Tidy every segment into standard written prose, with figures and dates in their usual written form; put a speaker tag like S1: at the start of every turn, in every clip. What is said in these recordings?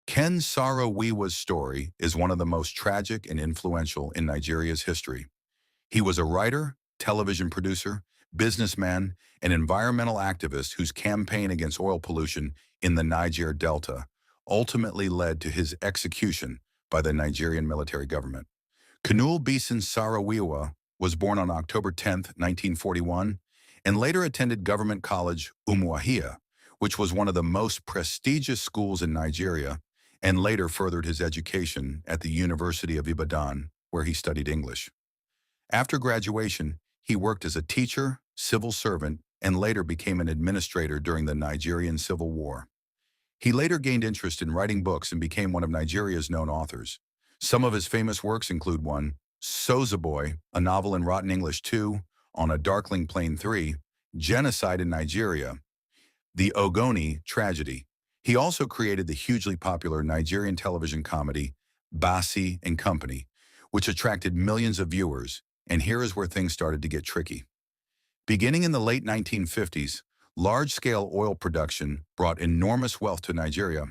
S1: Ken Saro-Wiwa's story is one of the most tragic and influential in Nigeria's history. He was a writer, television producer, businessman, and environmental activist whose campaign against oil pollution in the Niger Delta ultimately led to his execution by the Nigerian military government. Kanul Bisan Saro-Wiwa was born on October 10, 1941, and later attended Government College Umuahia, which was one of the most prestigious schools in Nigeria, and later furthered his education at the University of Ibadan, where he studied English. After graduation, he worked as a teacher, civil servant, and later became an administrator during the Nigerian Civil War. He later gained interest in writing books and became one of Nigeria's known authors. Some of his famous works include one, Sozaboy, a novel in Rotten English 2, On a Darkling Plain 3, Genocide in Nigeria, The Ogoni Tragedy. He also created the hugely popular Nigerian television comedy, Basi and Company, which attracted millions of viewers, and here is where things started to get tricky. Beginning in the late 1950s, large-scale oil production brought enormous wealth to Nigeria,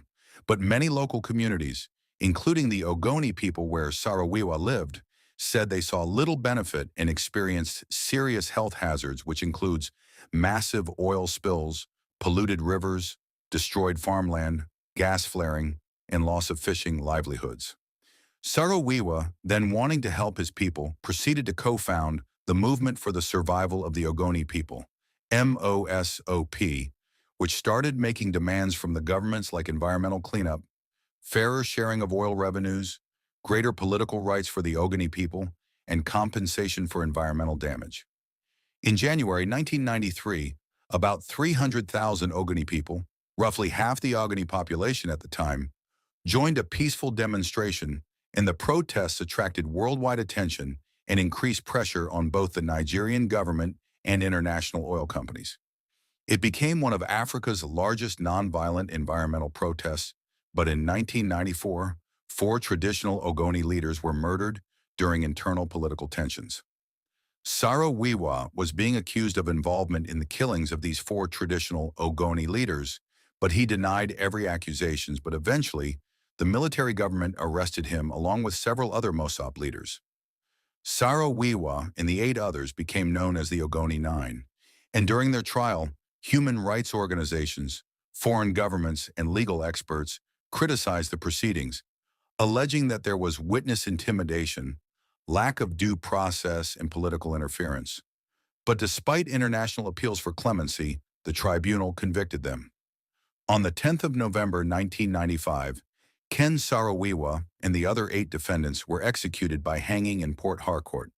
S1: but many local communities, including the Ogoni people where Saro-Wiwa lived, said they saw little benefit and experienced serious health hazards, which includes massive oil spills, polluted rivers, destroyed farmland, gas flaring, and loss of fishing livelihoods. Saro-Wiwa, then wanting to help his people, proceeded to co-found the Movement for the Survival of the Ogoni People, MOSOP, which started making demands from the governments like environmental cleanup, fairer sharing of oil revenues, greater political rights for the Ogoni people, and compensation for environmental damage. In January 1993, about 300,000 Ogoni people, roughly half the Ogoni population at the time, joined a peaceful demonstration, and the protests attracted worldwide attention and increased pressure on both the Nigerian government and international oil companies. It became one of Africa's largest nonviolent environmental protests, but in 1994, 4 traditional Ogoni leaders were murdered during internal political tensions. Saro-Wiwa was being accused of involvement in the killings of these 4 traditional Ogoni leaders, but he denied every accusation. But eventually, the military government arrested him along with several other MOSOP leaders. Saro-Wiwa and the 8 others became known as the Ogoni 9, and during their trial, human rights organizations, foreign governments, and legal experts criticized the proceedings, alleging that there was witness intimidation, lack of due process, and political interference. But despite international appeals for clemency, the tribunal convicted them. On the 10th of November 1995, Ken Saro-Wiwa and the other 8 defendants were executed by hanging in Port Harcourt.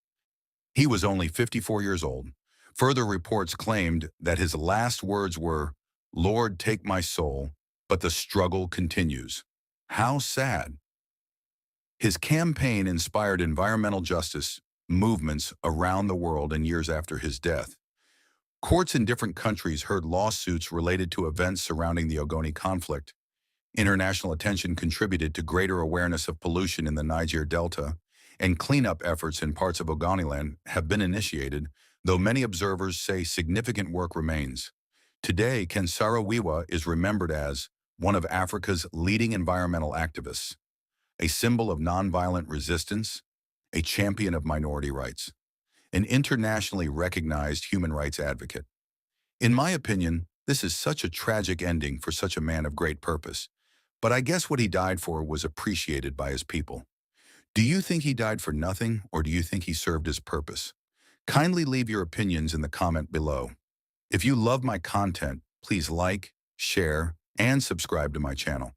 S1: He was only 54 years old. Further reports claimed that his last words were, "Lord, take my soul, but the struggle continues." How sad. His campaign inspired environmental justice movements around the world in years after his death. Courts in different countries heard lawsuits related to events surrounding the Ogoni conflict. International attention contributed to greater awareness of pollution in the Niger Delta, and cleanup efforts in parts of Ogoniland have been initiated, though many observers say significant work remains. Today, Ken Saro-Wiwa is remembered as one of Africa's leading environmental activists, a symbol of nonviolent resistance, a champion of minority rights, an internationally recognized human rights advocate. In my opinion, this is such a tragic ending for such a man of great purpose, but I guess what he died for was appreciated by his people. Do you think he died for nothing, or do you think he served his purpose? Kindly leave your opinions in the comment below. If you love my content, please like, share, and subscribe to my channel.